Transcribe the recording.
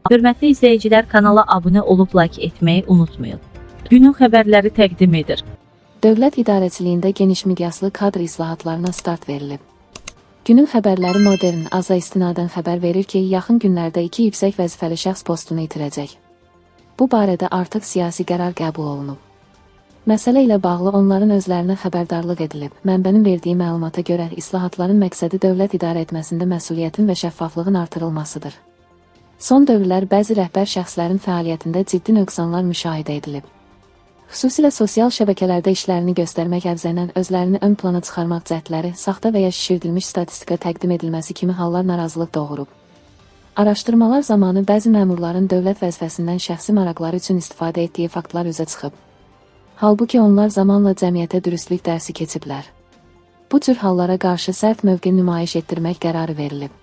Hörmətli izləyicilər, kanala abunə olub like etməyi unutmayın. Günün xəbərləri təqdim edir. Dövlət idarəçiliyində geniş miqyaslı kadr islahatlarına start verilib. Günün xəbərləri Modern Aza istinadən xəbər verir ki, yaxın günlərdə 2 yüksək vəzifəli şəxs postunu itirəcək. Bu barədə artıq siyasi qərar qəbul olunub. Məsələ ilə bağlı onların özlərinə xəbərdarlıq edilib. Mənbənin verdiyi məlumata görə islahatların məqsədi dövlət idarə etməsində məsuliyyətin və şəffaflığın artırılmasıdır. Son dövrlər bəzi rəhbər şəxslərin fəaliyyətində ciddi nöqsanlar müşahidə edilib. Xüsusilə sosial şəbəkələrdə işlərini göstərmək əvzənən özlərini ön plana çıxarmaq cəhdləri, saxta və ya şişirdilmiş statistika təqdim edilməsi kimi hallar narazılıq doğurub. Araşdırmalar zamanı bəzi məmurların dövlət vəzifəsindən şəxsi maraqları üçün istifadə etdiyi faktlar üzə çıxıb. Halbuki onlar zamanla cəmiyyətə dürüstlük dərsi keçiblər. Bu cür hallara qarşı sərt mövqe nümayiş etdirmək qərarı verilib.